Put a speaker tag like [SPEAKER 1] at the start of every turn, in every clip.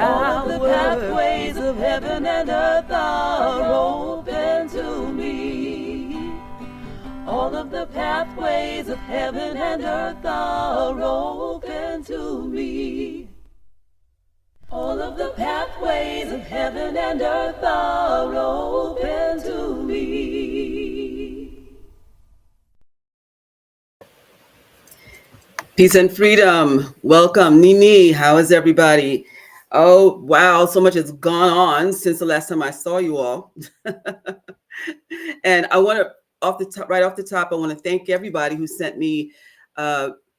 [SPEAKER 1] pathways of heaven and earth are open to me. All of the pathways of heaven and earth are open to me. All of the pathways of heaven and earth are open to me.
[SPEAKER 2] Peace and freedom. Welcome. Nini, how is everybody? Oh, wow. So much has gone on since the last time I saw you all. And I want to, right off the top, I want to thank everybody who sent me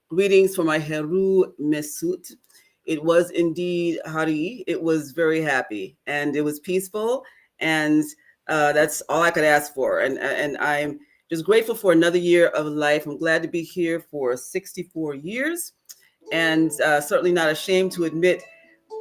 [SPEAKER 2] greetings for my Heru Mesut. It was indeed Hari. It was very happy and it was peaceful. And that's all I could ask for. And I'm just grateful for another year of life. I'm glad to be here for 64 years and certainly not ashamed to admit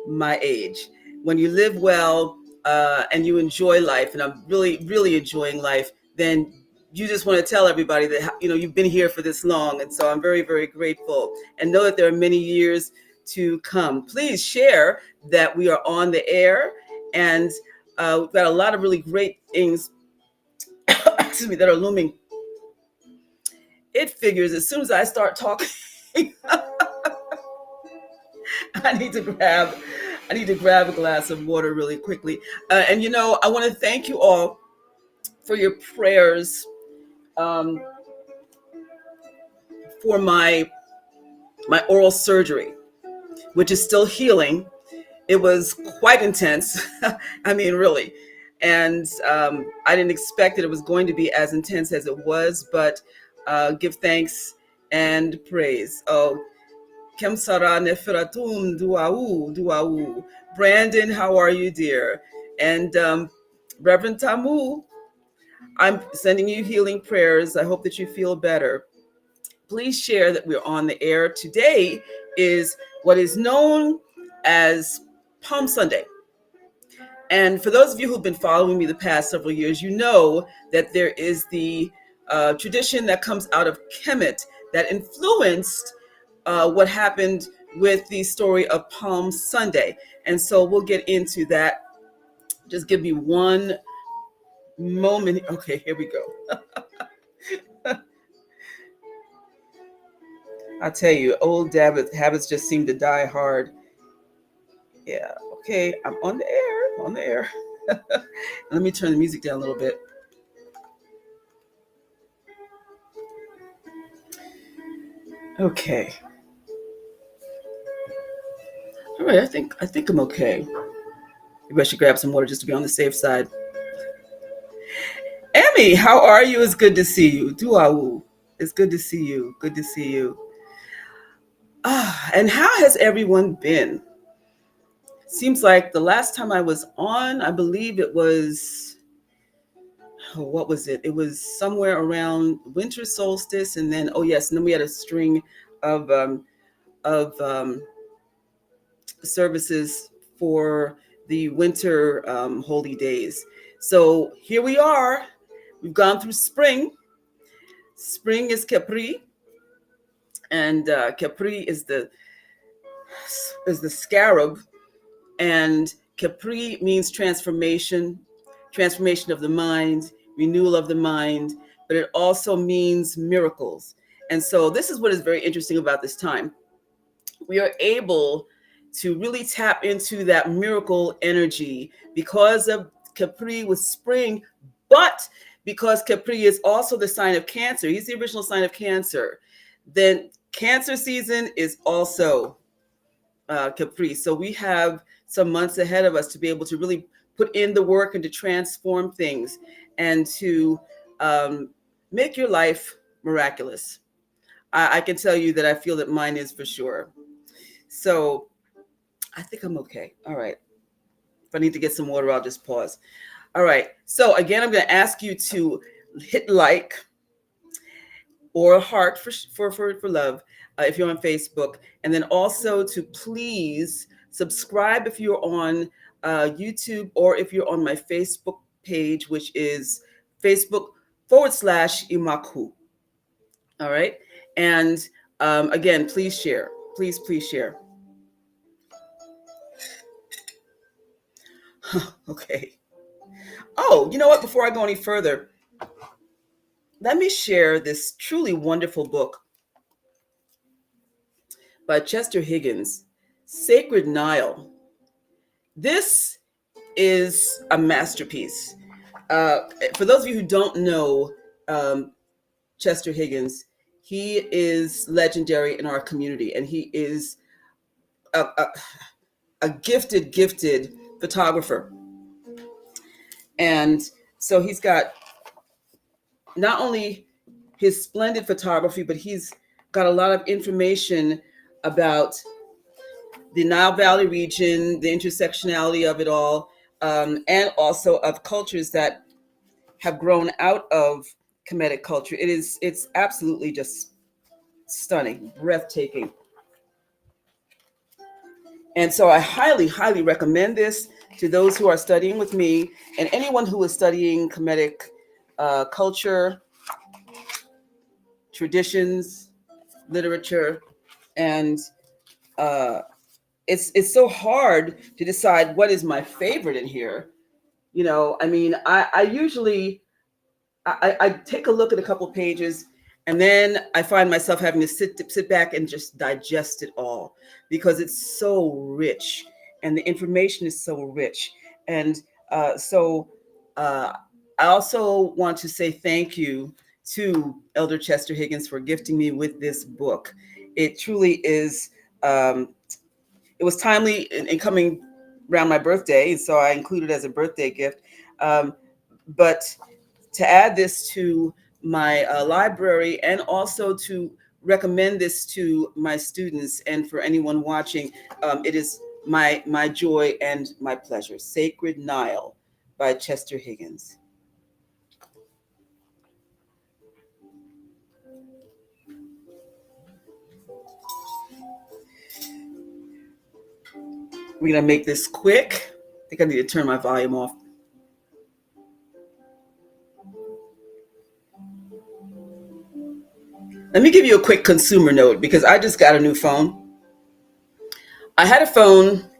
[SPEAKER 2] my age. When you live well and you enjoy life, and I'm really, really enjoying life, then you just want to tell everybody that, you know, you've been here for this long. And so I'm very, very grateful and know that there are many years to come. Please share that we are on the air and we've got a lot of really great things excuse me, that are looming. It figures as soon as I start talking, I need to grab a glass of water really quickly. And you know, I want to thank you all for your prayers for my oral surgery, which is still healing. It was quite intense. I mean, really. And I didn't expect that it was going to be as intense as it was, but give thanks and praise. Oh, Kemsara Neferatum Duau. Brandon, how are you, dear? And Reverend Tamu, I'm sending you healing prayers. I hope that you feel better. Please share that we're on the air. Today is what is known as Palm Sunday. And for those of you who've been following me the past several years, you know that there is the tradition that comes out of Kemet that influenced what happened with the story of Palm Sunday. And so we'll get into that. Just give me one moment. Okay, here we go. I'll tell you, old habits just seem to die hard. Yeah, okay, I'm on the air. Let me turn the music down a little bit. Okay. All right, I think I'm okay. Maybe I should grab some water just to be on the safe side. Emmy, how are you? It's good to see you. Duawu. It's good to see you. Good to see you. And how has everyone been? Seems like the last time I was on, I believe it was, what was it? It was somewhere around winter solstice, and then and then we had a string of services for the winter holy days. So here we are. We've gone through spring. Spring is Capri, and Capri is the scarab, and Capri means transformation of the mind, renewal of the mind, but it also means miracles. And so this is what is very interesting about this time. We are able to really tap into that miracle energy because of Capri with spring, but because Capri is also the sign of Cancer. He's the original sign of Cancer. Then Cancer season is also Capri. So we have some months ahead of us to be able to really put in the work and to transform things and to make your life miraculous. I can tell you that I feel that mine is for sure. So I think I'm okay. All right. If I need to get some water, I'll just pause. All right. So again, I'm going to ask you to hit like or a heart for love if you're on Facebook, and then also to please subscribe if you're on YouTube or if you're on my Facebook page, which is Facebook.com/Imaku. All right. And again, please share. Please share. Okay. Oh, you know what? Before I go any further, let me share this truly wonderful book by Chester Higgins, Sacred Nile. This is a masterpiece. For those of you who don't know um, Chester Higgins, he is legendary in our community, and he is a gifted photographer. And so he's got not only his splendid photography, but he's got a lot of information about the Nile Valley region, the intersectionality of it all, and also of cultures that have grown out of Kemetic culture. It's absolutely just stunning, breathtaking. And so I highly recommend this to those who are studying with me and anyone who is studying Kemetic culture, traditions, literature, and uh, it's so hard to decide what is my favorite in here. You know, I mean, I usually I take a look at a couple of pages, and then I find myself having to sit back and just digest it all because it's so rich and the information is so rich. And so I also want to say thank you to Elder Chester Higgins for gifting me with this book. It truly is. It was timely in coming around my birthday, so I included it as a birthday gift. But to add this to my library and also to recommend this to my students and for anyone watching, it is my joy and my pleasure. Sacred Nile by Chester Higgins. We're gonna make this quick. I think I need to turn my volume off. Let me give you a quick consumer note because I just got a new phone. I had a phone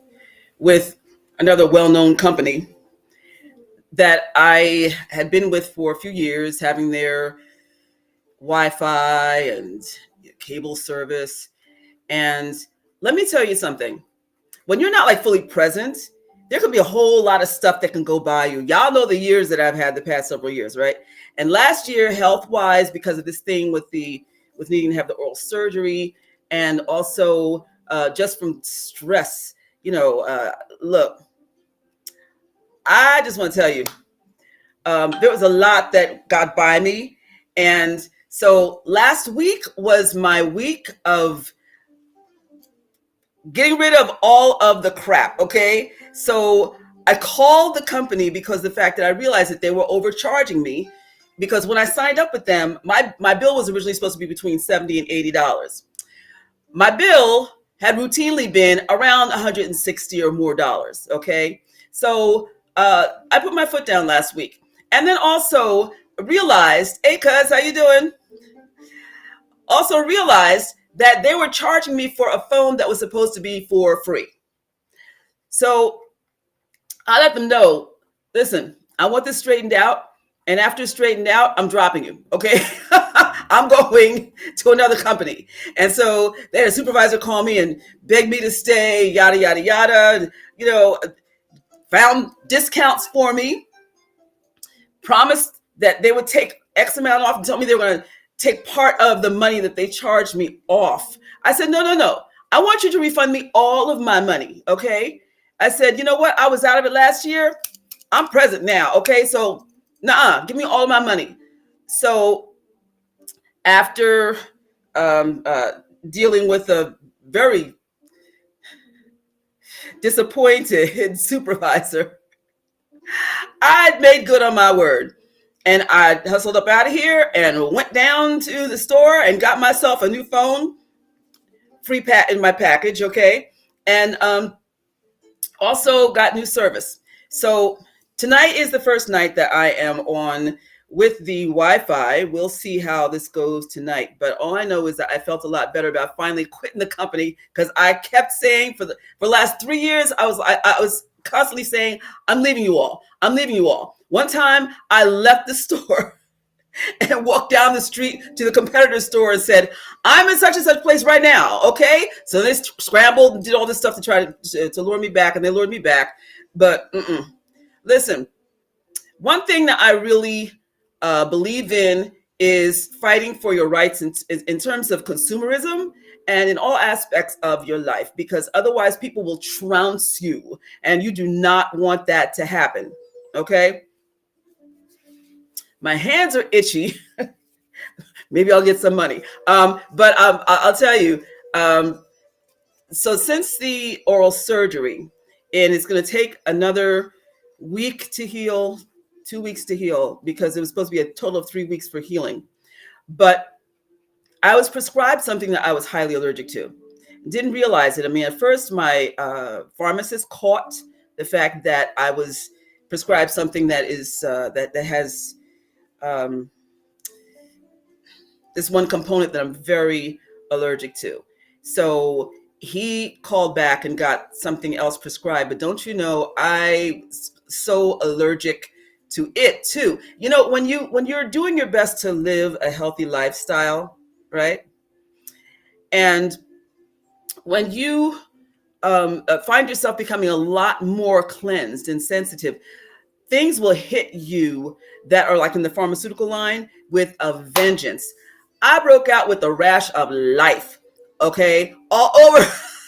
[SPEAKER 2] with another well-known company that I had been with for a few years, having their Wi-Fi and cable service. And let me tell you something. When you're not like fully present, there could be a whole lot of stuff that can go by you. Y'all know the years that I've had the past several years, right? And last year, health-wise, because of this thing with needing to have the oral surgery, and also just from stress, look, I just want to tell you, there was a lot that got by me. And so last week was my week of getting rid of all of the crap. Okay. So I called the company because the fact that I realized that they were overcharging me, because when I signed up with them, my bill was originally supposed to be between $70 and $80. My bill had routinely been around $160 or more. Okay. So I put my foot down last week, and then also realized, hey, cuz, how you doing? Also realized that they were charging me for a phone that was supposed to be for free. So I let them know, listen, I want this straightened out. And after it's straightened out, I'm dropping you. Okay. I'm going to another company. And so they had a supervisor call me and beg me to stay, yada, yada, yada. Found discounts for me, promised that they would take X amount off, and told me they were going to take part of the money that they charged me off. I said, no. I want you to refund me all of my money. Okay. I said, you know what? I was out of it last year. I'm present now. Okay. So, give me all of my money. So after dealing with a very disappointed supervisor, I made good on my word. And I hustled up out of here and went down to the store and got myself a new phone, free in my package, okay? And also got new service. So tonight is the first night that I am on with the Wi-Fi. We'll see how this goes tonight. But all I know is that I felt a lot better about finally quitting the company, because I kept saying for the last 3 years, I was constantly saying, I'm leaving you all. I'm leaving you all. One time I left the store and walked down the street to the competitor store and said, I'm in such and such place right now. Okay. So they scrambled and did all this stuff to try to lure me back, and they lured me back. But listen, one thing that I really believe in is fighting for your rights in terms of consumerism and in all aspects of your life, because otherwise people will trounce you, and you do not want that to happen. Okay. My hands are itchy. Maybe I'll get some money. But I'll tell you. So since the oral surgery, and it's going to take another week to heal, 2 weeks to heal, because it was supposed to be a total of 3 weeks for healing. But I was prescribed something that I was highly allergic to. Didn't realize it. I mean, at first, my pharmacist caught the fact that I was prescribed something that is that has um, this one component that I'm very allergic to. So he called back and got something else prescribed. But don't you know, I'm so allergic to it too. You know, when you're doing your best to live a healthy lifestyle, right? And when you find yourself becoming a lot more cleansed and sensitive, things will hit you that are like in the pharmaceutical line with a vengeance. I broke out with a rash of life, okay, all over.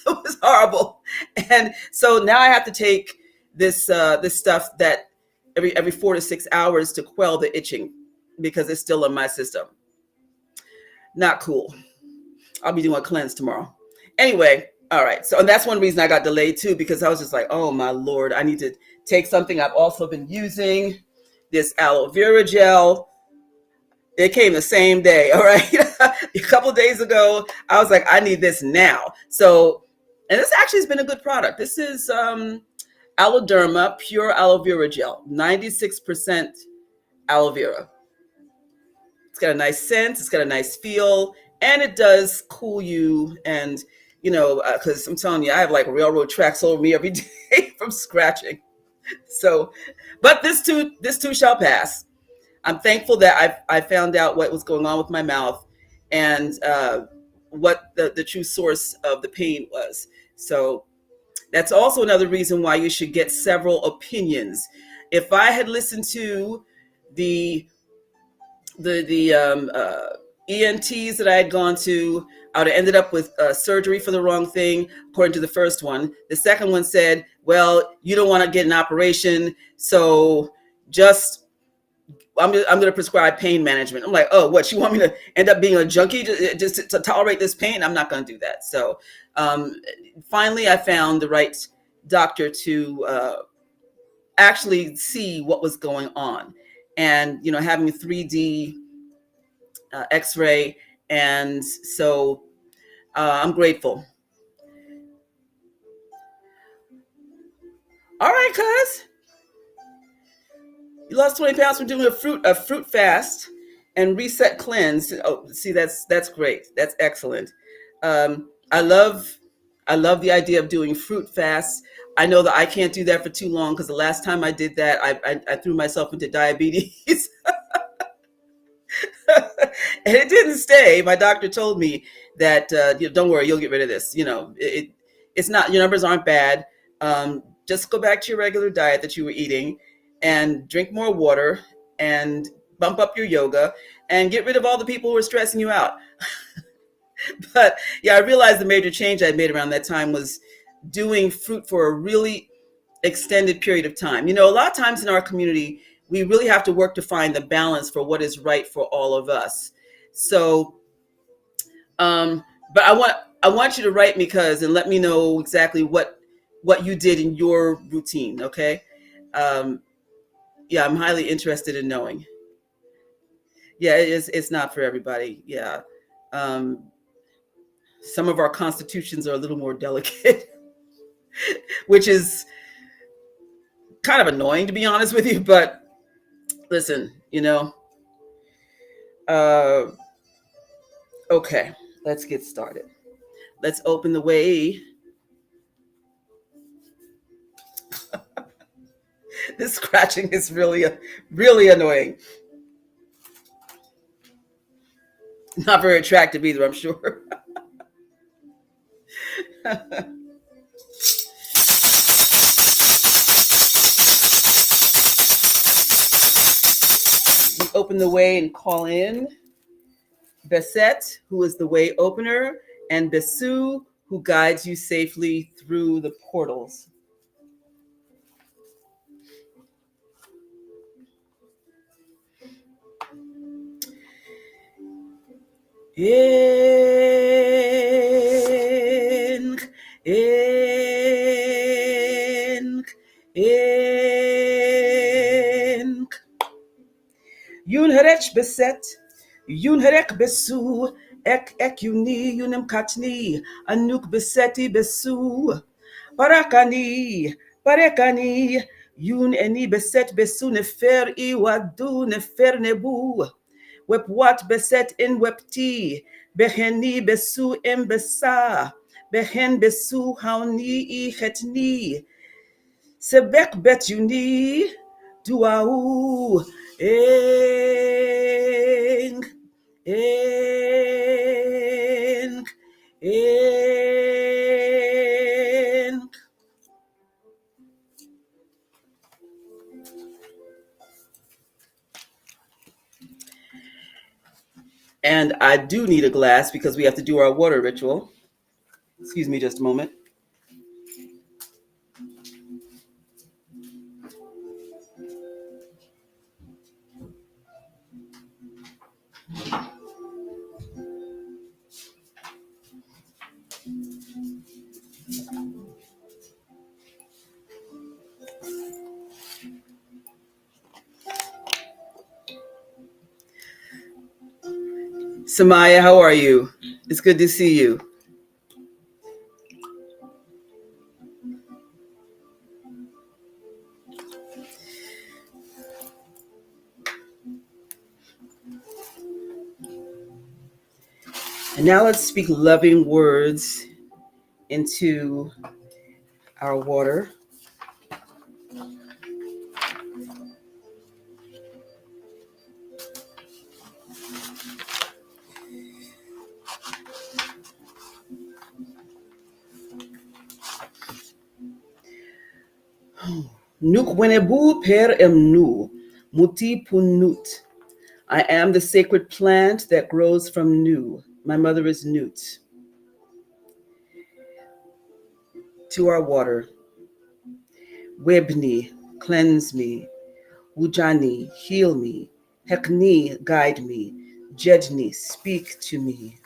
[SPEAKER 2] It was horrible, and so now I have to take this stuff that every 4 to 6 hours to quell the itching, because it's still in my system. Not cool. I'll be doing a cleanse tomorrow. Anyway, all right. So, and that's one reason I got delayed too, because I was just like, oh my Lord, I need to take something I've also been using, this aloe vera gel. It came the same day. All right. A couple of days ago, I was like, I need this now. So, and this actually has been a good product. This is Aloderma Pure Aloe Vera Gel, 96% aloe vera. It's got a nice scent. It's got a nice feel, and it does cool you. And because I'm telling you, I have like railroad tracks over me every day from scratching. So, but this too shall pass. I'm thankful that I found out what was going on with my mouth, and what the true source of the pain was. So that's also another reason why you should get several opinions. If I had listened to the ENTs that I had gone to, I would have ended up with surgery for the wrong thing, according to the first one. The second one said, well, you don't want to get an operation, so just, I'm going to prescribe pain management. I'm like, oh, what? You want me to end up being a junkie just to tolerate this pain? I'm not going to do that. So finally, I found the right doctor to actually see what was going on. And, having a 3D x-ray. And so I'm grateful. All right, cuz. You lost 20 pounds from doing a fruit fast and reset cleanse. Oh, see, that's great. That's excellent. I love the idea of doing fruit fasts. I know that I can't do that for too long, because the last time I did that, I threw myself into diabetes. And it didn't stay. My doctor told me that don't worry, you'll get rid of this. It's not, your numbers aren't bad. Just go back to your regular diet that you were eating, and drink more water, and bump up your yoga, and get rid of all the people who are stressing you out. But yeah, I realized the major change I made around that time was doing fruit for a really extended period of time. A lot of times in our community, we really have to work to find the balance for what is right for all of us. So, but I want you to write me, and let me know exactly what you did in your routine. Okay. Yeah, I'm highly interested in knowing. Yeah, it's not for everybody. Yeah. Um, some of our constitutions are a little more delicate, which is kind of annoying, to be honest with you. But listen, uh, okay, let's get started. Let's open the way. This scratching is really annoying. Not very attractive either, I'm sure. We open the way and call in Beset, who is the way opener, and Besu, who guides you safely through the portals. In, in, in. Yun herech beset, yun herek besu, ek yuni yunim katni, anuk beseti besu, parakani, parekani, yun eni beset besu nefer I wadu nefer nebu, wep wat beset in wepti, beheni besu embesa, behen besu hauni I chetni, sebek bet yuni, duau, eng, eng, eng. And I do need a glass because we have to do our water ritual. Excuse me just a moment. Samaya, how are you? It's good to see you. And now let's speak loving words into our water. Nuk wenebu per emnu, muti punut. I am the sacred plant that grows from Nu. My mother is Nut. To our water. Webni, cleanse me. Wujani, heal me. Hekni, guide me. Jedni, speak to me.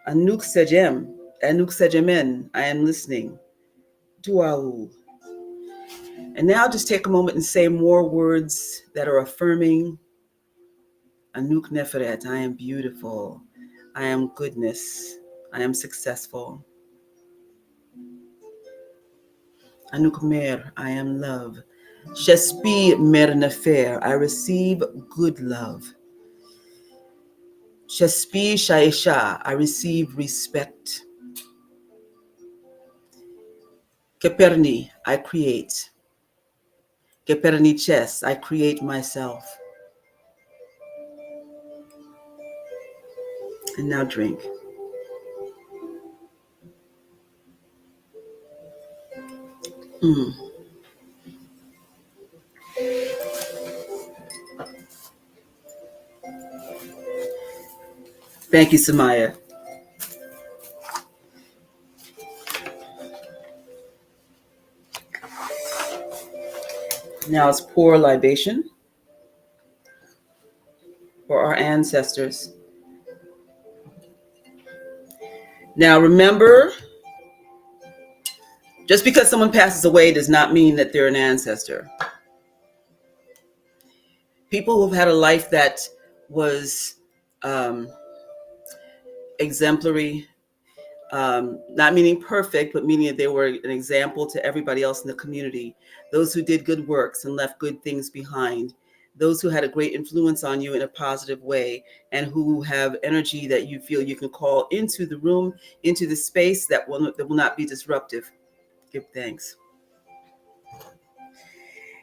[SPEAKER 2] Anuk sejemen, I am listening. Duau. And now just take a moment and say more words that are affirming. Anuk neferet, I am beautiful. I am goodness. I am successful. Anuk mer, I am love. Shespi mer nefer, I receive good love. Shespi shaisha, I receive respect. Keperni, I create. Keperni ches, I create myself. And now drink. Thank you, Samaya. Now let's pour libation for our ancestors. Now remember, just because someone passes away does not mean that they're an ancestor. People who've had a life that was exemplary, not meaning perfect, but meaning that they were an example to everybody else in the community. Those who did good works and left good things behind. Those who had a great influence on you in a positive way, and who have energy that you feel you can call into the room, into the space that will not be disruptive. Give thanks.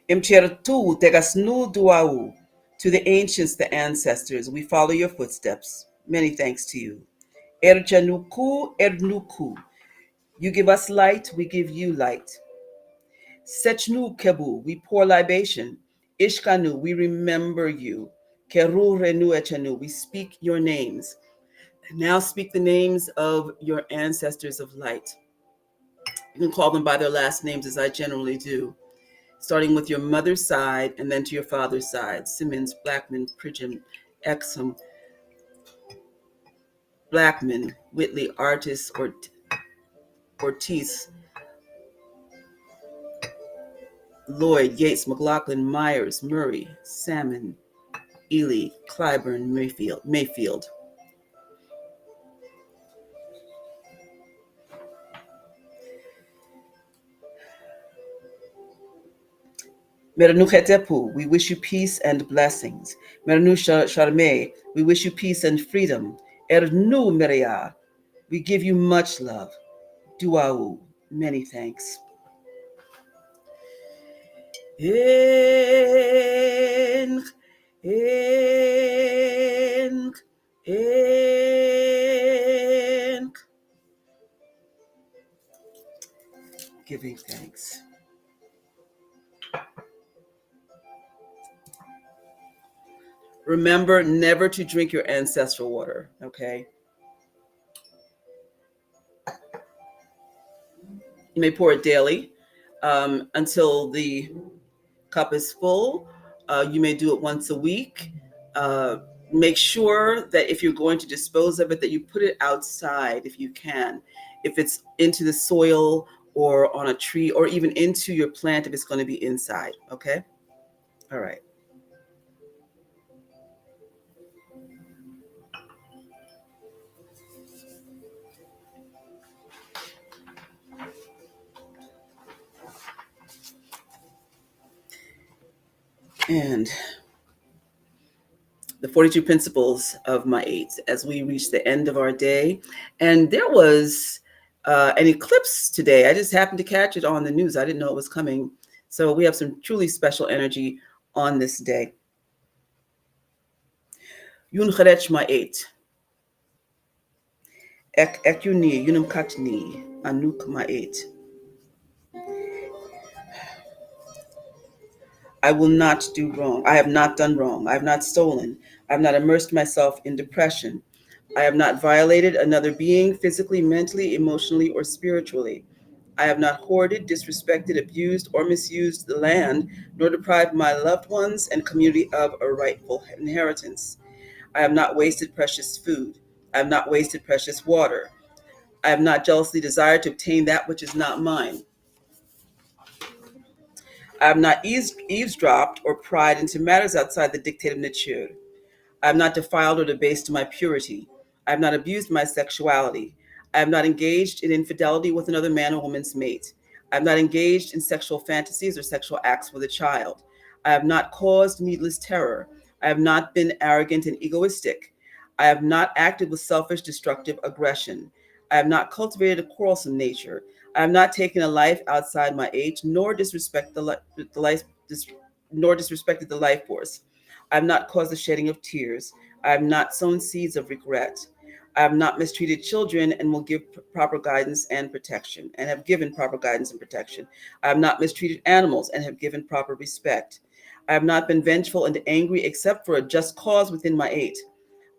[SPEAKER 2] Imchertu tegasnu duau. To the ancients, the ancestors, we follow your footsteps. Many thanks to you. Erjanuku ernuku. You give us light, we give you light. Sechnu kebu, we pour libation. Ishkanu, we remember you. Keru renu echanu, we speak your names. Now speak the names of your ancestors of light. You can call them by their last names, as I generally do, starting with your mother's side and then to your father's side. Simmons, Blackman, Pridgham, Exum, Blackman, Whitley, Artis, Ortiz, Lloyd, Yates, McLaughlin, Myers, Murray, Salmon, Ely, Clyburn, Mayfield. Meranuchetepu, we wish you peace and blessings. Meranu Sharme, we wish you peace and freedom. Ernu Meria, we give you much love. Duau, many thanks. En, en, en. Giving thanks. Remember never to drink your ancestral water, okay? You may pour it daily until the cup is full. You may do it once a week. Make sure that if you're going to dispose of it, that you put it outside if you can. If it's into the soil or on a tree or even into your plant if it's going to be inside, okay? All right. And the 42 principles of my eight as we reach the end of our day. And there was an eclipse today. I just happened to catch it on the news. I didn't know it was coming. So we have some truly special energy on this day. Yun Kharech my eight. Ek yuni yunum katni anuk my eight. I will not do wrong. I have not done wrong. I have not stolen. I have not immersed myself in depression. I have not violated another being physically, mentally, emotionally, or spiritually. I have not hoarded, disrespected, abused, or misused the land, nor deprived my loved ones and community of a rightful inheritance. I have not wasted precious food. I have not wasted precious water. I have not jealously desired to obtain that which is not mine. I have not eavesdropped or pried into matters outside the dictate of nature. I have not defiled or debased my purity. I have not abused my sexuality. I have not engaged in infidelity with another man or woman's mate. I have not engaged in sexual fantasies or sexual acts with a child. I have not caused needless terror. I have not been arrogant and egoistic. I have not acted with selfish, destructive aggression. I have not cultivated a quarrelsome nature. I have not taken a life outside my age, nor disrespected the life force. I have not caused the shedding of tears. I have not sown seeds of regret. I have not mistreated children and will give proper guidance and protection, and have given proper guidance and protection. I have not mistreated animals and have given proper respect. I have not been vengeful and angry except for a just cause within my eight.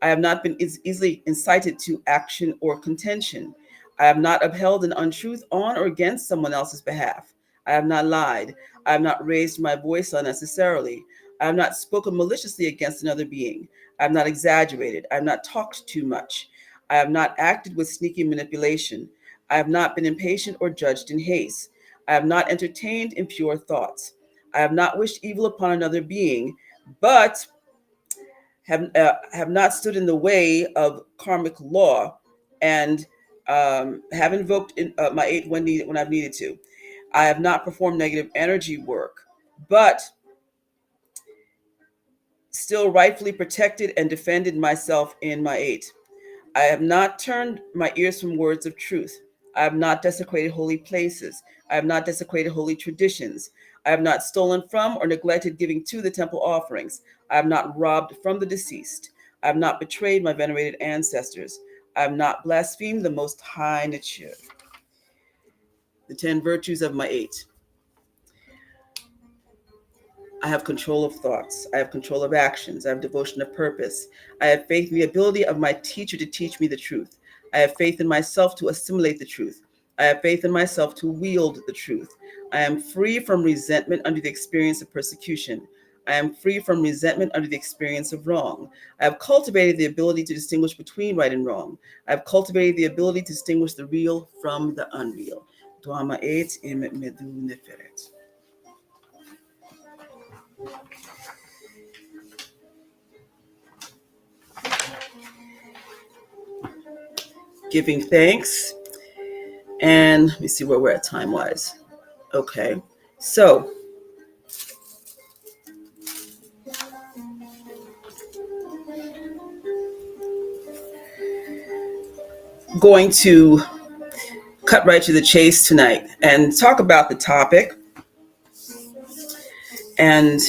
[SPEAKER 2] I have not been easily incited to action or contention. I have not upheld an untruth on or against someone else's behalf. I have not lied. I have not raised my voice unnecessarily. I have not spoken maliciously against another being. I have not exaggerated. I have not talked too much. I have not acted with sneaky manipulation. I have not been impatient or judged in haste. I have not entertained impure thoughts. I have not wished evil upon another being, but have not stood in the way of karmic law and have invoked my eight when I've needed to. I have not performed negative energy work, but still rightfully protected and defended myself in my eight. I have not turned my ears from words of truth. I have not desecrated holy places. I have not desecrated holy traditions. I have not stolen from or neglected giving to the temple offerings. I have not robbed from the deceased. I have not betrayed my venerated ancestors. I have not blasphemed the Most High Nature. The 10 virtues of my eight. I have control of thoughts. I have control of actions. I have devotion of purpose. I have faith in the ability of my teacher to teach me the truth. I have faith in myself to assimilate the truth. I have faith in myself to wield the truth. I am free from resentment under the experience of persecution. I am free from resentment under the experience of wrong. I have cultivated the ability to distinguish between right and wrong. I have cultivated the ability to distinguish the real from the unreal. Dwama et im medu neferet. Giving thanks. And let me see where we're at time wise. Okay. So, going to cut right to the chase tonight and talk about the topic. And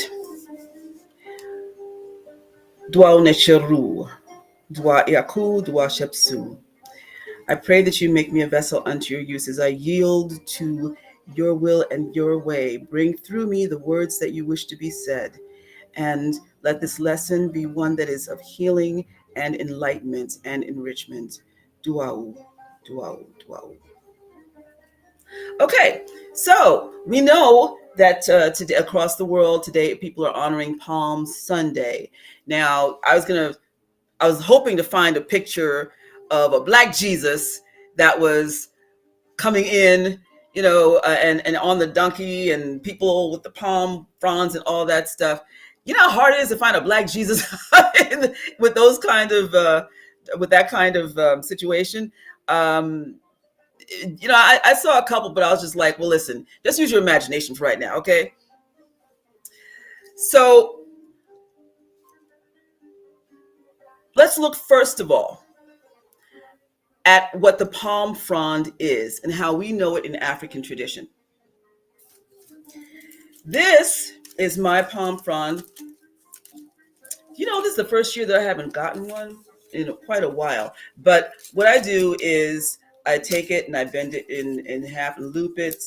[SPEAKER 2] Dwa Necheru, Dwa Yaku, Dwa Shepsu. I pray that you make me a vessel unto your use as I yield to your will and your way. Bring through me the words that you wish to be said. And let this lesson be one that is of healing and enlightenment and enrichment. Duau, duau, duau. Okay, so we know that today across the world today people are honoring Palm Sunday. Now, I was hoping to find a picture of a black Jesus that was coming in, and on the donkey and people with the palm fronds and all that stuff. You know how hard it is to find a black Jesus with those kind of with that kind of situation. Um, I saw a couple, but I was just like, well, listen, just use your imagination for right now, okay? So let's look first of all at what the palm frond is and how we know it in African tradition. This is my palm frond. This is the first year that I haven't gotten one in quite a while. But what I do is I take it and I bend it in half and loop it,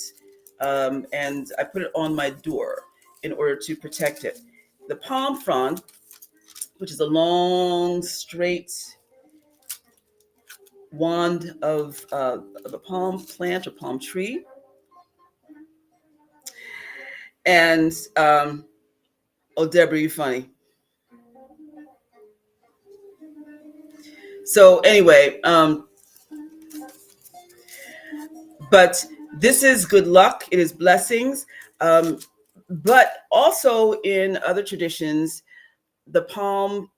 [SPEAKER 2] and I put it on my door in order to protect it. The palm frond, which is a long, straight wand of a palm plant or palm tree, and oh, Deborah, you funny. So anyway, but this is good luck. It is blessings. But also in other traditions, the palm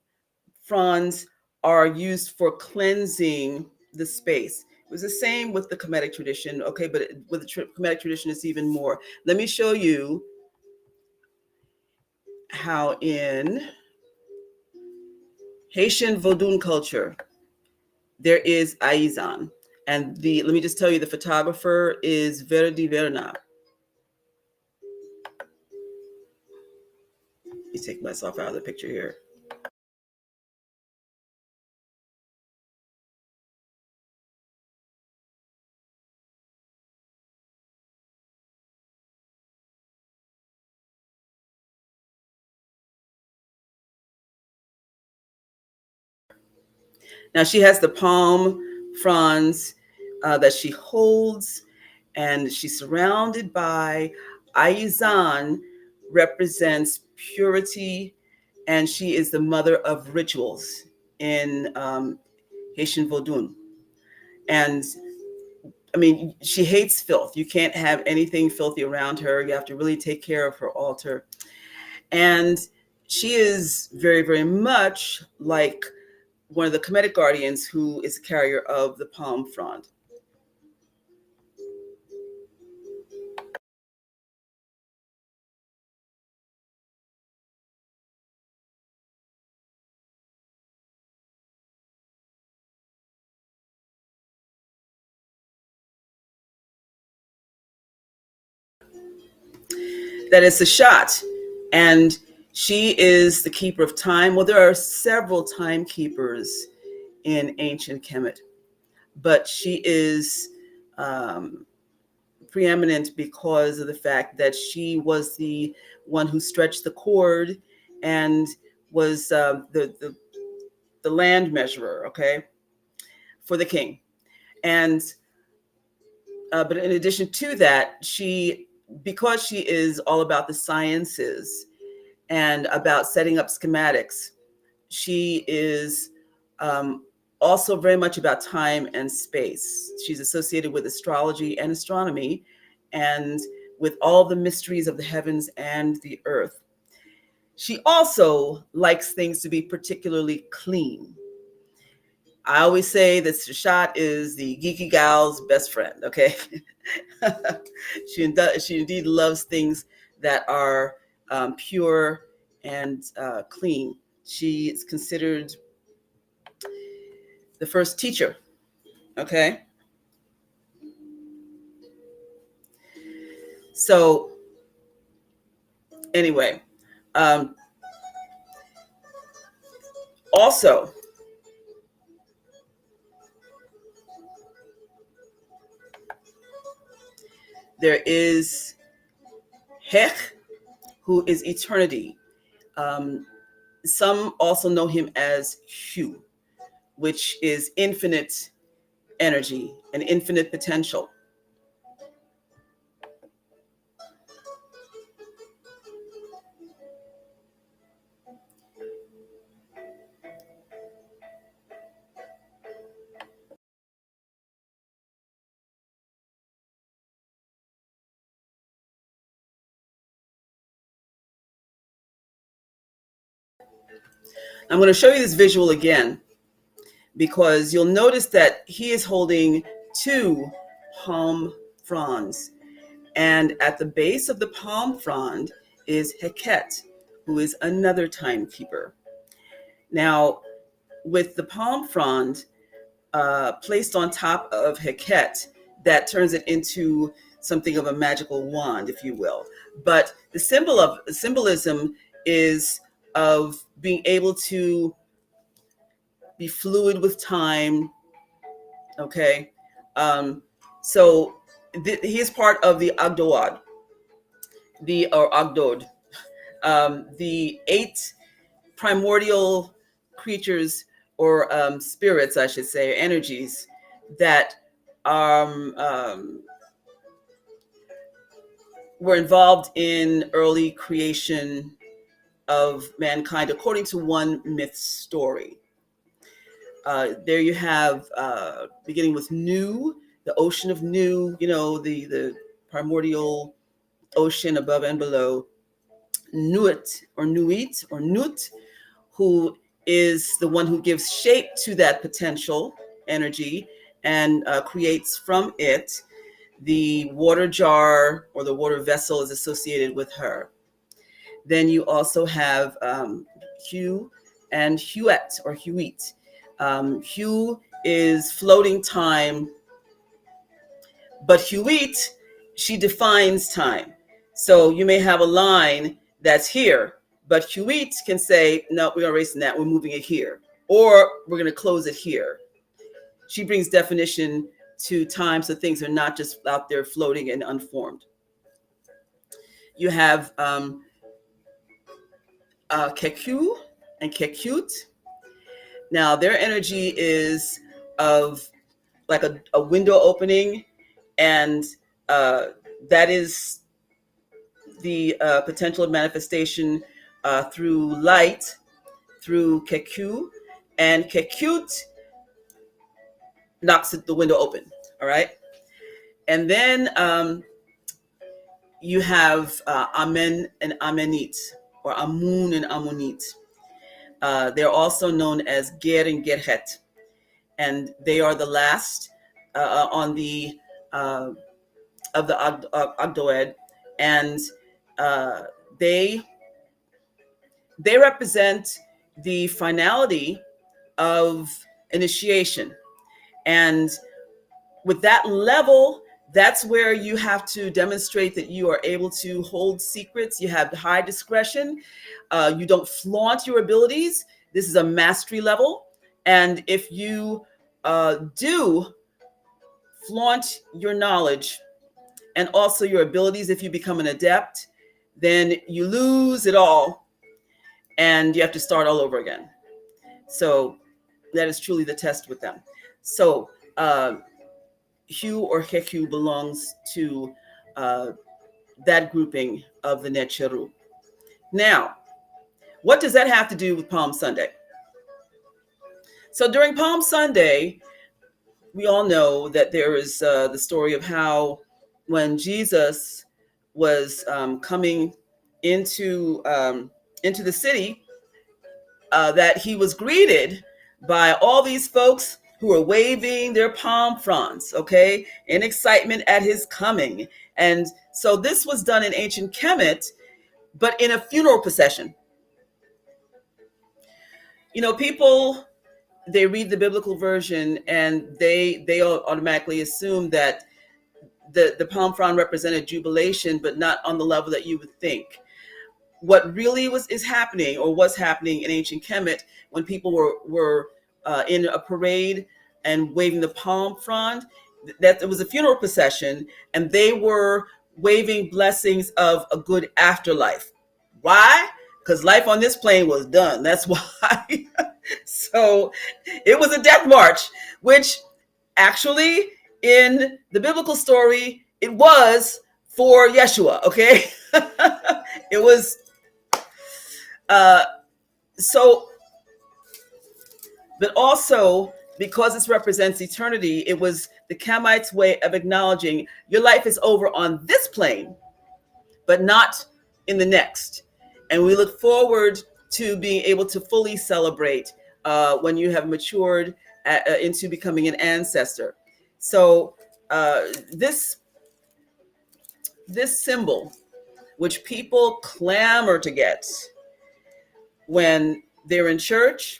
[SPEAKER 2] fronds are used for cleansing the space. It was the same with the Kemetic tradition, okay, but with the Kemetic tradition, it's even more. Let me show you how in Haitian Vodun culture, there is Aizan. And let me just tell you, the photographer is Verdi Verna. Let me take myself out of the picture here. Now she has the palm fronds that she holds, and she's surrounded by Aizan, represents purity, and she is the mother of rituals in Haitian Vodun. And I mean, she hates filth. You can't have anything filthy around her. You have to really take care of her altar. And she is very, very much like one of the Kemetic guardians who is a carrier of the palm frond. that is Sashat, and she is the keeper of time. Well, there are several timekeepers in ancient Kemet, but she is um, preeminent because of the fact that she was the one who stretched the cord and was the land measurer, okay, for the king. And but in addition to that, because she is all about the sciences and about setting up schematics, she is um, also very much about time and space. She's associated with astrology and astronomy and with all the mysteries of the heavens and the earth. She also likes things to be particularly clean. I always say that Shashat is the geeky gal's best friend, okay? She indeed loves things that are pure and clean. She is considered the first teacher, okay? So, anyway, um, also, there is Hech, who is eternity. Um, some also know him as Hu, which is infinite energy and infinite potential. I'm going to show you this visual again because you'll notice that he is holding two palm fronds. And at the base of the palm frond is Heket, who is another timekeeper. Now, with the palm frond placed on top of Heket, that turns it into something of a magical wand, if you will. But the symbolism is of being able to be fluid with time. Okay, um, so he is part of the Agdoad, or Agdod, the eight primordial creatures or spirits, I should say, energies that were involved in early creation of mankind, according to one myth story. There you have, beginning with Nu, the ocean of Nu, the primordial ocean above and below. Nuit or Nuit or Nut, who is the one who gives shape to that potential energy and creates from it. The water jar or the water vessel is associated with her. Then you also have Hugh and Huet or Huit. Hugh is floating time, but Huit, she defines time. So you may have a line that's here, but Huit can say, no, we're erasing that, we're moving it here, or we're going to close it here. She brings definition to time so things are not just out there floating and unformed. You have Keku and Kekut. Now, their energy is of like a window opening, and that is the potential of manifestation through light, through Keku, and Kekut knocks the window open. All right. And then you have Amen and Amenit, or Amun and Amunit. They're also known as Ger and Gerhet, and they are the last on the of the Agdoed, and uh, they they represent the finality of initiation, and with that level, That's where you have to demonstrate that you are able to hold secrets. You have high discretion. You don't flaunt your abilities. This is a mastery level. And if you do flaunt your knowledge and also your abilities, if you become an adept, then you lose it all and you have to start all over again. So that is truly the test with them. So Hu or Heku belongs to that grouping of the Necheru. Now, what does that have to do with Palm Sunday? So during Palm Sunday, we all know that there is the story of how when Jesus was coming into the city, that he was greeted by all these folks who were waving their palm fronds, okay, in excitement at his coming. And so this was done in ancient Kemet, but in a funeral procession. You know, people, they read the biblical version and they automatically assume that the palm frond represented jubilation, but not on the level that you would think. What really is happening, or was happening in ancient Kemet, when people were in a parade and waving the palm frond, that it was a funeral procession, and they were waving blessings of a good afterlife. Why? Because life on this plane was done. That's why. So it was a death march, which actually in the biblical story, it was for Yeshua, okay? It was uh, so, but also because this represents eternity, it was the Kamites' way of acknowledging your life is over on this plane, but not in the next. And we look forward to being able to fully celebrate when you have matured into becoming an ancestor. So this symbol, which people clamor to get when they're in church,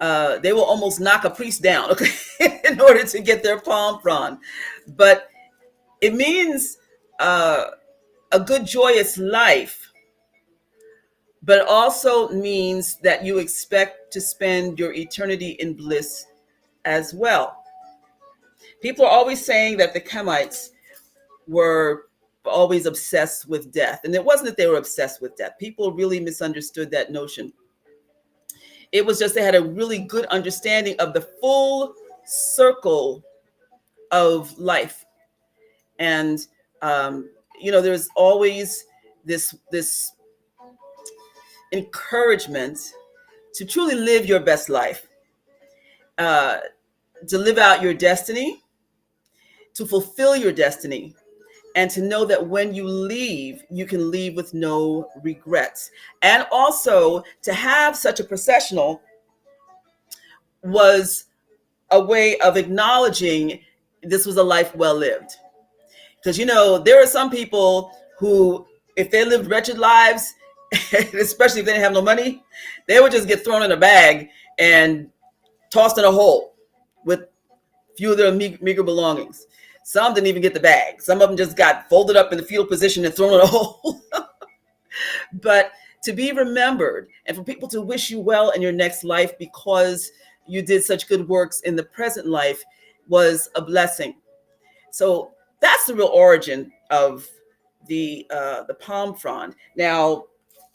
[SPEAKER 2] they will almost knock a priest down, okay, in order to get their palm frond. But it means a good, joyous life, but also means that you expect to spend your eternity in bliss as well. People are always saying that the Kemites were always obsessed with death. And it wasn't that they were obsessed with death. People really misunderstood that notion. It was just they had a really good understanding of the full circle of life. And, there's always this encouragement to truly live your best life, to live out your destiny, to fulfill your destiny, and to know that when you leave, you can leave with no regrets. And also to have such a processional was a way of acknowledging this was a life well lived. Because, there are some people who, if they lived wretched lives, especially if they didn't have no money, they would just get thrown in a bag and tossed in a hole with few of their meager belongings. Some didn't even get the bag. Some of them just got folded up in the fetal position and thrown in a hole. But to be remembered and for people to wish you well in your next life because you did such good works in the present life was a blessing. So that's the real origin of the palm frond. Now,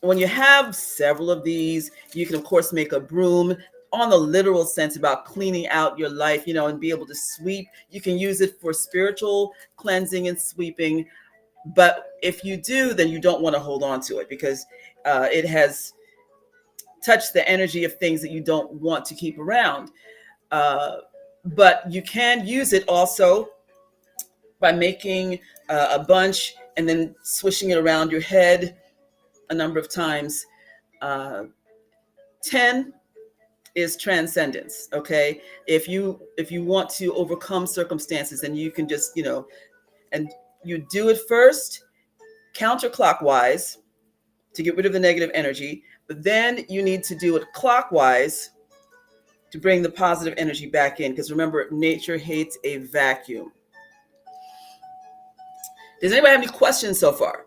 [SPEAKER 2] when you have several of these, you can of course make a broom on the literal sense about cleaning out your life, and be able to sweep. You can use it for spiritual cleansing and sweeping. But if you do, then you don't want to hold on to it because it has touched the energy of things that you don't want to keep around. But you can use it also by making a bunch and then swishing it around your head a number of times. 10 is transcendence. Okay. If you want to overcome circumstances, then you can just, and you do it first counterclockwise to get rid of the negative energy, but then you need to do it clockwise to bring the positive energy back in. Because remember, nature hates a vacuum. Does anybody have any questions so far?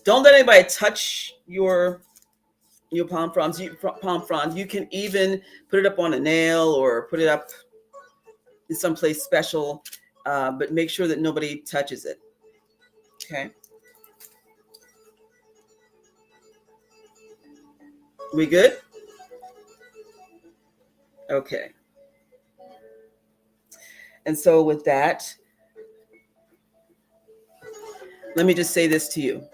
[SPEAKER 2] Don't let anybody touch your palm fronds. Palm frond. You can even put it up on a nail or put it up in someplace special, but make sure that nobody touches it. Okay, we good? Okay. And so with that, let me just say this to you.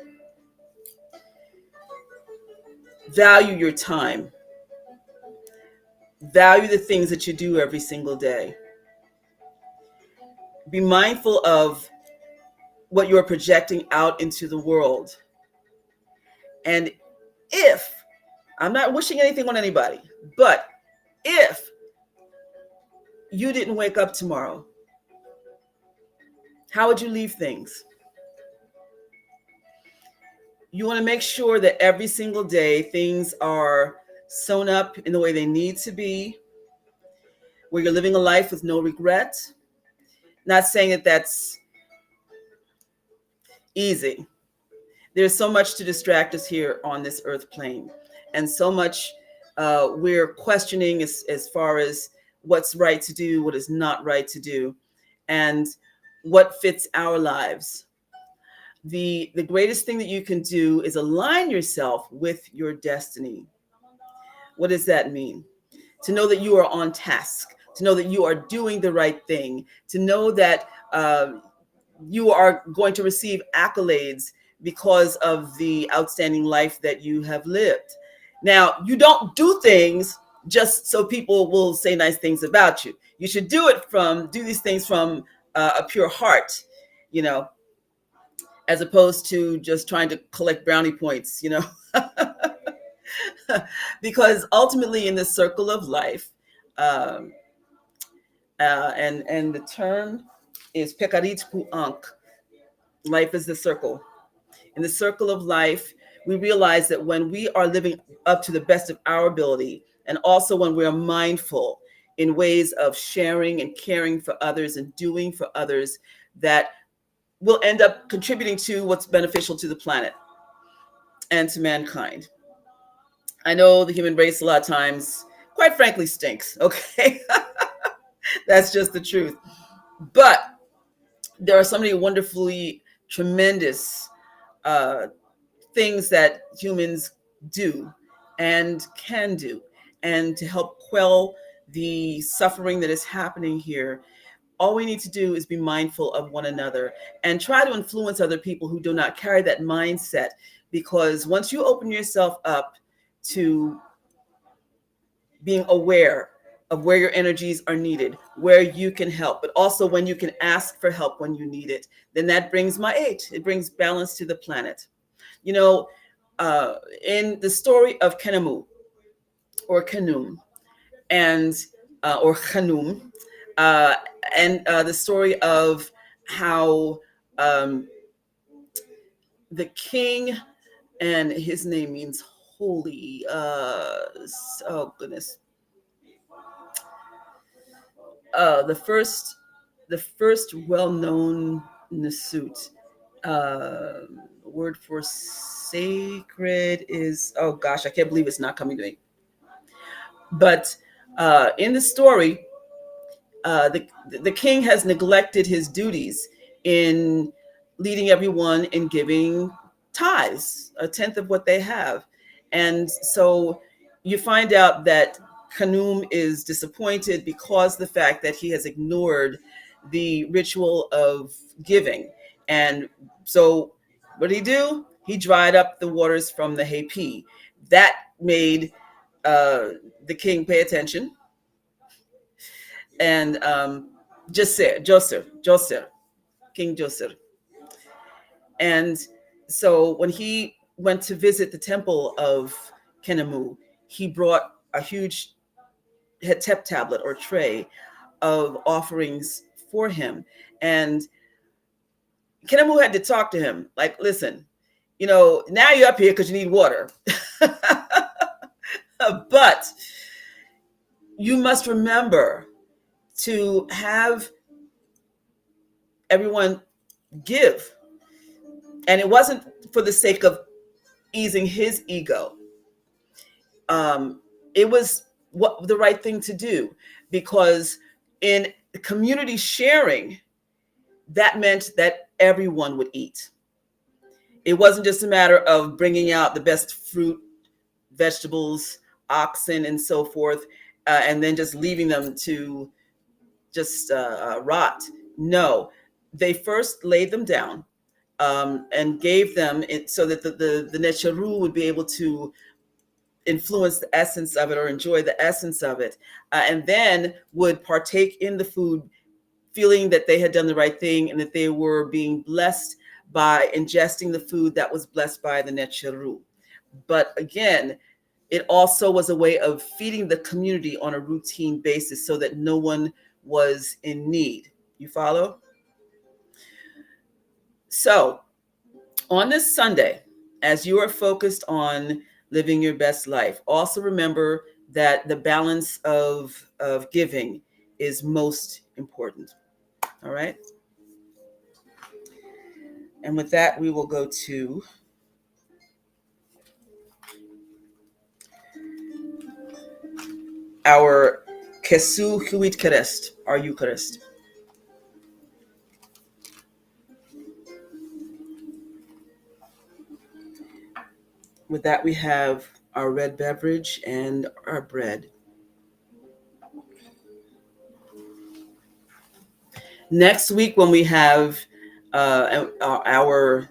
[SPEAKER 2] Value your time. Value the things that you do every single day. Be mindful of what you're projecting out into the world. And if, I'm not wishing anything on anybody, but if you didn't wake up tomorrow, how would you leave things? You want to make sure that every single day things are sewn up in the way they need to be, where you're living a life with no regret. Not saying that that's easy. There's so much to distract us here on this earth plane, and so much we're questioning as far as what's right to do, what is not right to do, and what fits our lives. The greatest thing that you can do is align yourself with your destiny. What does that mean? To know that you are on task, to know that you are doing the right thing, to know that you are going to receive accolades because of the outstanding life that you have lived. Now, you don't do things just so people will say nice things about you. You should do these things from a pure heart, you know, as opposed to just trying to collect brownie points, you know. Because ultimately in this circle of life, um, and the term is pekarit ku ankh. Life is the circle. In the circle of life, we realize that when we are living up to the best of our ability, and also when we're mindful in ways of sharing and caring for others and doing for others, that will end up contributing to what's beneficial to the planet and to mankind. I know the human race a lot of times, quite frankly, stinks. Okay. That's just the truth. But there are so many wonderfully tremendous uh, things that humans do and can do, and to help quell the suffering that is happening here. All we need to do is be mindful of one another and try to influence other people who do not carry that mindset. Because once you open yourself up to being aware of where your energies are needed, where you can help, but also when you can ask for help when you need it, then that brings ma'at. It brings balance to the planet. You know, in the story of Kenemu or Kanum and or Khanum, uh, and the story of how the king, and his name means holy. Oh goodness. The first well-known Nasut word for sacred is, oh gosh, I can't believe it's not coming to me. But in the story, the king has neglected his duties in leading everyone in giving tithes, a tenth of what they have. And so you find out that Khanum is disappointed because the fact that he has ignored the ritual of giving. And so what did he do? He dried up the waters from the Hapi. That made the king pay attention and Joseph, King Joseph. And so when he went to visit the temple of Kenemu, he brought a huge hetep tablet or tray of offerings for him. And Kenemu had to talk to him like, listen, you know, now you're up here because you need water. But you must remember to have everyone give. And it wasn't for the sake of easing his ego. Um, it was what the right thing to do, because in community sharing, that meant that everyone would eat. It wasn't just a matter of bringing out the best fruit, vegetables, oxen, and so forth, and then just leaving them to just rot. No, they first laid them down, and gave them it so that the Necharu would be able to influence the essence of it or enjoy the essence of it, and then would partake in the food, feeling that they had done the right thing and that they were being blessed by ingesting the food that was blessed by the Necharu. But again, it also was a way of feeding the community on a routine basis so that no one was in need. You follow? So, on this Sunday, as you are focused on living your best life, also remember that the balance of giving is most important. All right? And with that, we will go to our Kesu Huit Kerest, our Eucharist. With that, we have our red beverage and our bread. Next week, when we have our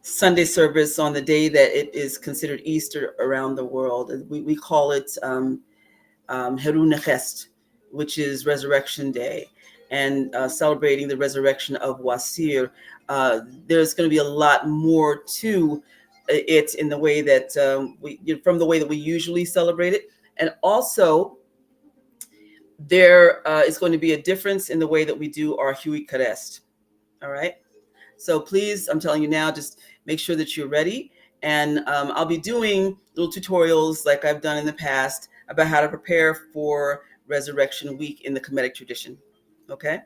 [SPEAKER 2] Sunday service on the day that it is considered Easter around the world, we call it Heru Nechest, which is Resurrection Day, and celebrating the resurrection of Wasir. There's going to be a lot more to it in the way that from the way that we usually celebrate it, and also there is going to be a difference in the way that we do our Hui Karest. All right. So please, I'm telling you now, just make sure that you're ready. And I'll be doing little tutorials like I've done in the past about how to prepare for Resurrection Week in the Kemetic tradition. Okay?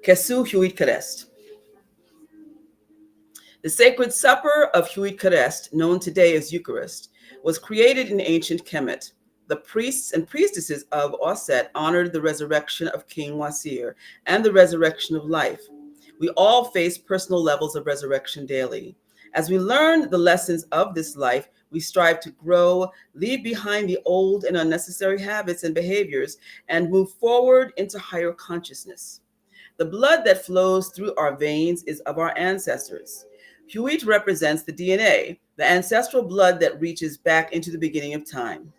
[SPEAKER 2] Kesu Huit Karest. The Sacred Supper of Huit Karest, known today as Eucharist, was created in ancient Kemet. The priests and priestesses of Osset honored the resurrection of King Wasir and the resurrection of life. We all face personal levels of resurrection daily. As we learn the lessons of this life, we strive to grow, leave behind the old and unnecessary habits and behaviors, and move forward into higher consciousness. The blood that flows through our veins is of our ancestors. Huit represents the DNA, the ancestral blood that reaches back into the beginning of time.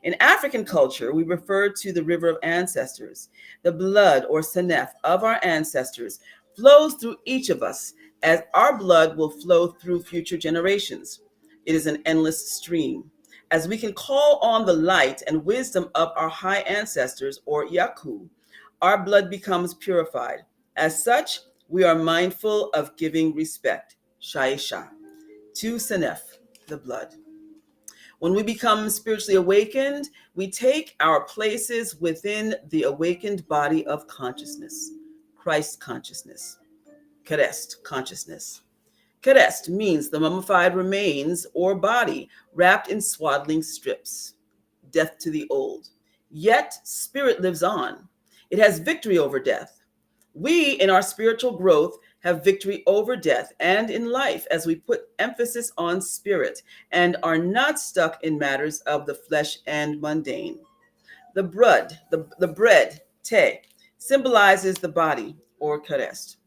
[SPEAKER 2] In African culture, we refer to the river of ancestors. The blood or senef of our ancestors flows through each of us, as our blood will flow through future generations. It is an endless stream. As we can call on the light and wisdom of our high ancestors, or Yaku, our blood becomes purified. As such, we are mindful of giving respect, Shaisha, to senef, the blood. When we become spiritually awakened, we take our places within the awakened body of consciousness, Christ consciousness, Kerest consciousness. Kerest means the mummified remains or body wrapped in swaddling strips, death to the old. Yet spirit lives on. It has victory over death. We, in our spiritual growth, have victory over death and in life as we put emphasis on spirit and are not stuck in matters of the flesh and mundane. The bread, te, symbolizes the body or karest.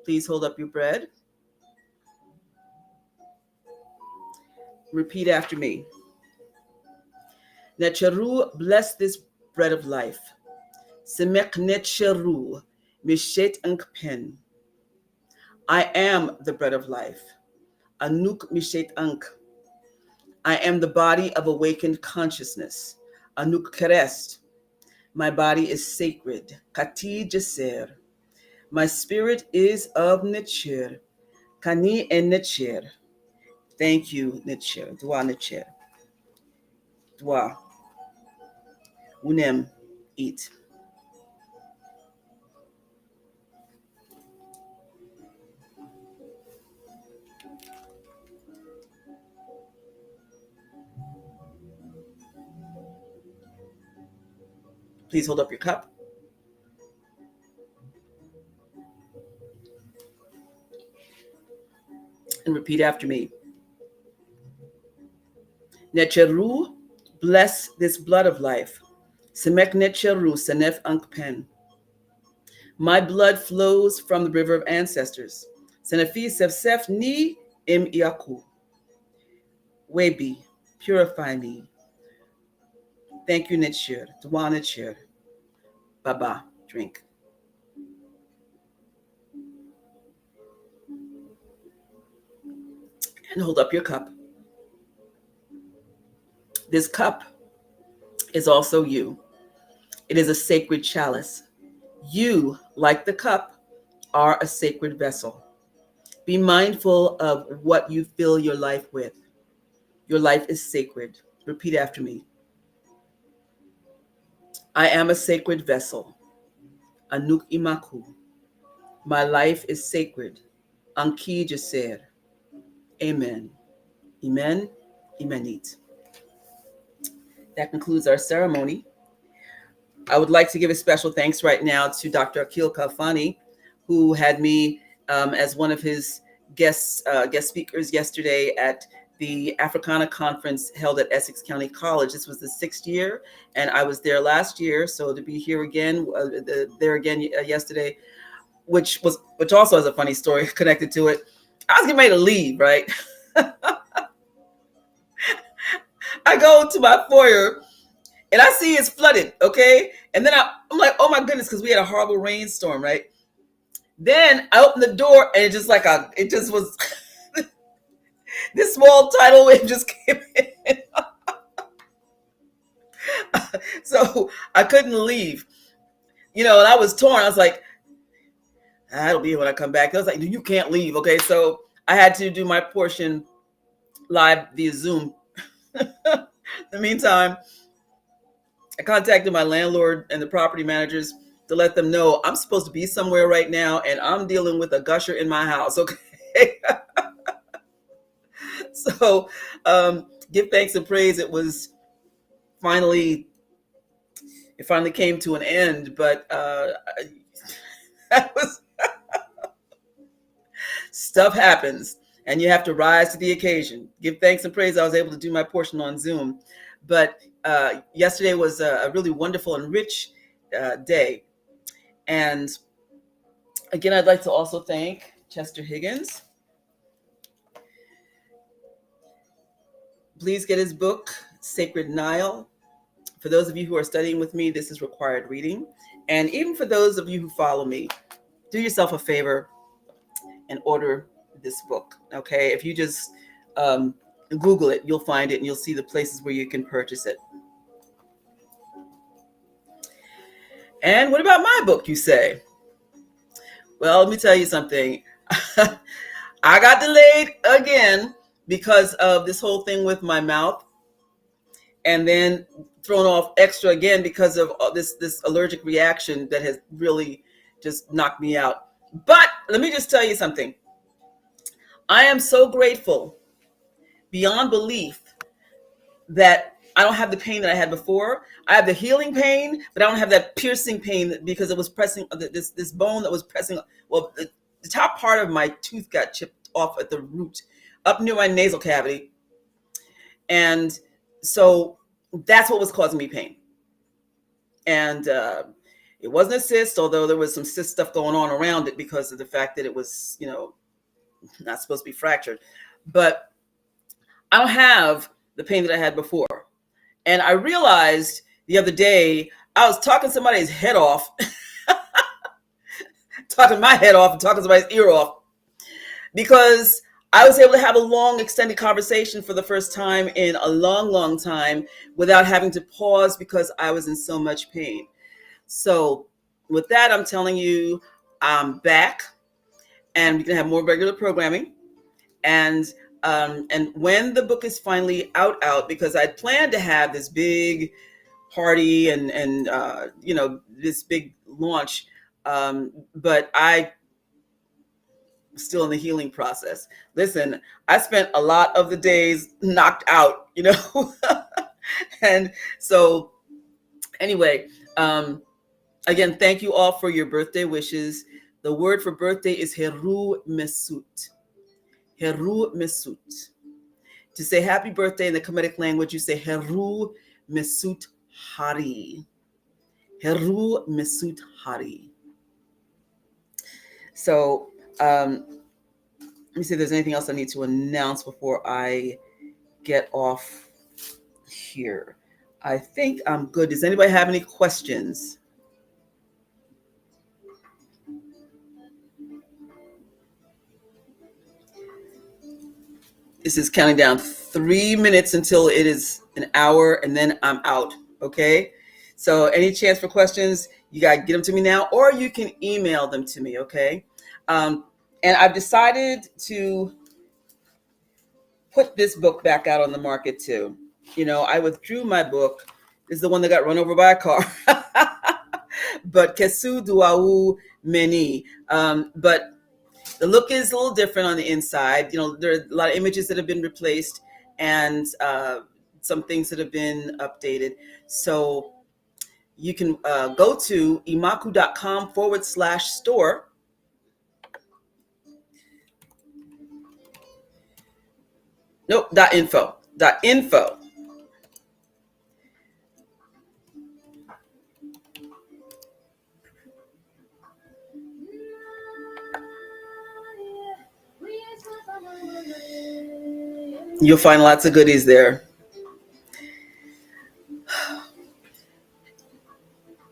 [SPEAKER 2] Please hold up your bread. Repeat after me. Necharu, bless this bread of life. Semek necharu, mishet pen. I am the bread of life. Anuk mishet ank. I am the body of awakened consciousness. Anuk kerest. My body is sacred. Kati jaser. My spirit is of nature. Kani en nature. Thank you, nature. Dwa nature. Dwa. Unem. Eat. Please hold up your cup and repeat after me. Necheru, bless this blood of life. Semek necheru, senef ankpen. My blood flows from the river of ancestors. Senefi sefsef ni im iaku. Webi, purify me. Thank you, Nechir. Dwa Nechir. Baba, drink. And hold up your cup. This cup is also you. It is a sacred chalice. You, like the cup, are a sacred vessel. Be mindful of what you fill your life with. Your life is sacred. Repeat after me. I am a sacred vessel. Anuk imaku. My life is sacred. Anki jaser. Amen. Amen. Imenit. That concludes our ceremony. I would like to give a special thanks right now to Dr. Akil Kalfani, who had me as one of his guest speakers yesterday at the Africana conference held at Essex County College. This was the 6th year, and I was there last year. So to be here again, yesterday, which also has a funny story connected to it. I was getting ready to leave, right? I go to my foyer and I see it's flooded, okay? And then I'm like, oh my goodness, because we had a horrible rainstorm, right? Then I opened the door and it just was this small tidal wave just came in. So I couldn't leave. And I was torn. I was like, it'll be here when I come back. I was like, you can't leave, okay? So I had to do my portion live via Zoom. In the meantime, I contacted my landlord and the property managers to let them know I'm supposed to be somewhere right now and I'm dealing with a gusher in my house, okay? So give thanks and praise. It finally came to an end, but that was stuff happens and you have to rise to the occasion. Give thanks and praise. I was able to do my portion on Zoom, but yesterday was a really wonderful and rich day. And again, I'd like to also thank Chester Higgins. Please get his book, Sacred Nile. For those of you who are studying with me, this is required reading. And even for those of you who follow me, do yourself a favor and order this book, okay? If you just Google it, you'll find it and you'll see the places where you can purchase it. And what about my book, you say? Well, let me tell you something. I got delayed again because of this whole thing with my mouth, and then thrown off extra again because of this allergic reaction that has really just knocked me out. But let me just tell you something. I am so grateful beyond belief that I don't have the pain that I had before. I have the healing pain, but I don't have that piercing pain because it was pressing this bone that was pressing. Well, the top part of my tooth got chipped off at the root, up near my nasal cavity, and so that's what was causing me pain. And it wasn't a cyst, although there was some cyst stuff going on around it because of the fact that it was, not supposed to be fractured. But I don't have the pain that I had before. And I realized the other day, I was talking somebody's head off, talking my head off and talking somebody's ear off, because I was able to have a long, extended conversation for the first time in a long, long time without having to pause because I was in so much pain. So with that, I'm telling you, I'm back, and we can have more regular programming. And when the book is finally out, because I'd planned to have this big party and this big launch, but I still in the healing process. Listen, I spent a lot of the days knocked out, and so anyway, again, thank you all for your birthday wishes. The word for birthday is Heru Mesut. Heru Mesut. To say happy birthday in the Kemetic language, you say Heru Mesut Hari. Heru Mesut Hari. So let me see if there's anything else I need to announce before I get off here. I think I'm good. Does anybody have any questions? This is counting down 3 minutes until it is an hour, and then I'm out. Okay. So any chance for questions, you got to get them to me now, or you can email them to me. Okay. And I've decided to put this book back out on the market too. I withdrew my book. This is the one that got run over by a car. But Kesu Duau Meni. But the look is a little different on the inside. There are a lot of images that have been replaced, and some things that have been updated. So you can go to imaku.com/store. Nope, .info. .info. You'll find lots of goodies there.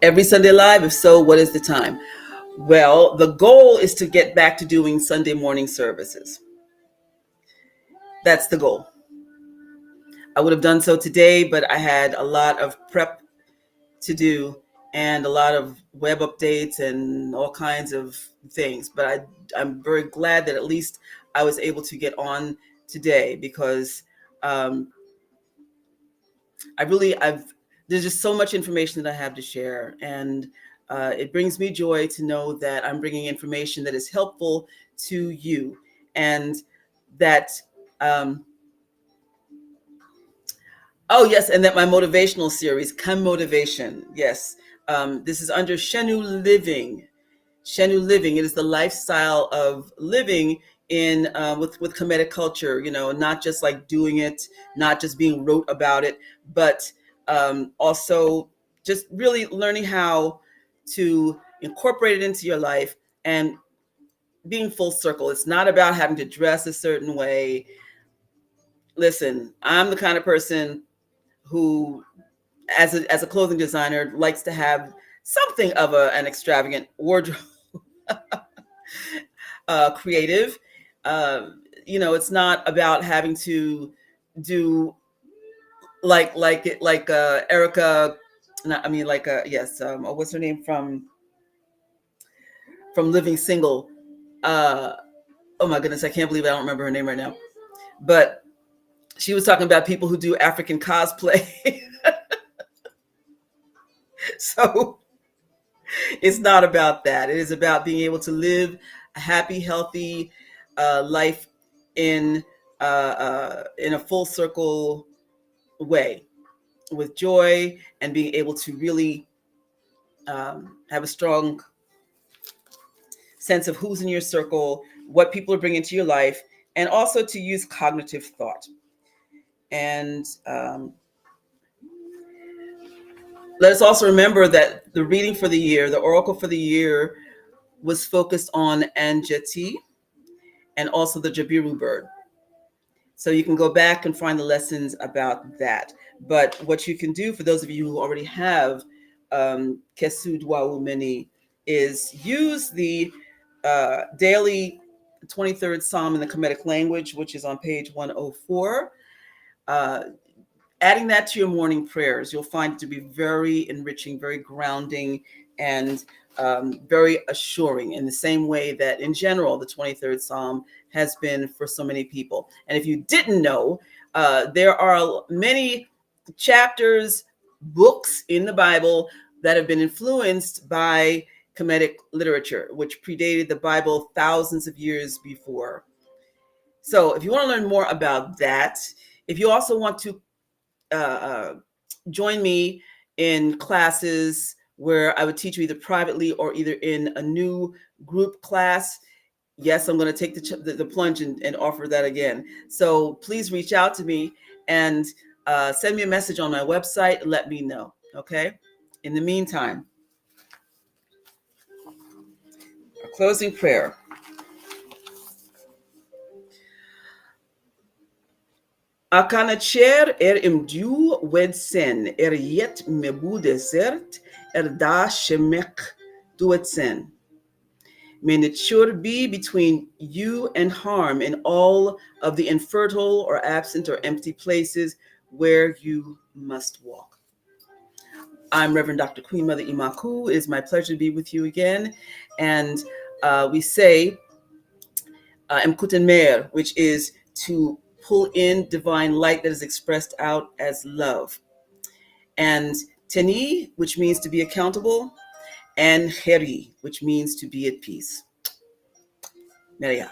[SPEAKER 2] Every Sunday live? If so, what is the time? Well, the goal is to get back to doing Sunday morning services. That's the goal. I would have done so today, but I had a lot of prep to do and a lot of web updates and all kinds of things. But I'm very glad that at least I was able to get on today, because there's just so much information that I have to share, and it brings me joy to know that I'm bringing information that is helpful to you, and that oh yes, and that my motivational series, Come Motivation, yes, this is under Shenu Living. Shenu Living. It is the lifestyle of living in with Kemetic culture. Not just like doing it, not just being rote about it, but also just really learning how to incorporate it into your life and being full circle. It's not about having to dress a certain way. Listen, I'm the kind of person who, as a clothing designer, likes to have something of an extravagant wardrobe. Creative. It's not about having to do like Erica. I mean, yes. What's her name from Living Single? Oh my goodness, I can't believe I don't remember her name right now. But she was talking about people who do African cosplay. So it's not about that. It is about being able to live a happy, healthy life in a full circle way, with joy, and being able to really have a strong sense of who's in your circle, what people are bringing to your life, and also to use cognitive thought. And let us also remember that the reading for the year, the oracle for the year, was focused on Anjeti and also the Jabiru bird. So you can go back and find the lessons about that. But what you can do, for those of you who already have Kesud Waumeni, is use the daily 23rd Psalm in the Kemetic language, which is on page 104. Adding that to your morning prayers, you'll find it to be very enriching, very grounding, and very assuring, in the same way that in general the 23rd Psalm has been for so many people. And if you didn't know, there are many chapters, books in the Bible that have been influenced by Kemetic literature, which predated the Bible thousands of years before. So if you want to learn more about that, if you also want to join me in classes where I would teach you either privately or either in a new group class, yes, I'm going to take the plunge and offer that again. So please reach out to me and send me a message on my website and let me know. Okay. In the meantime, a closing prayer. Akanacher imdu wedsen yet mebu desert da shemek duetsen. May it sure be between you and harm in all of the infertile or absent or empty places where you must walk. I'm Reverend Dr. Queen Mother Imaku. It is my pleasure to be with you again. And we say Mkuten Mer, which is to pull in divine light that is expressed out as love. And Teni, which means to be accountable, and Heri, which means to be at peace. Meria.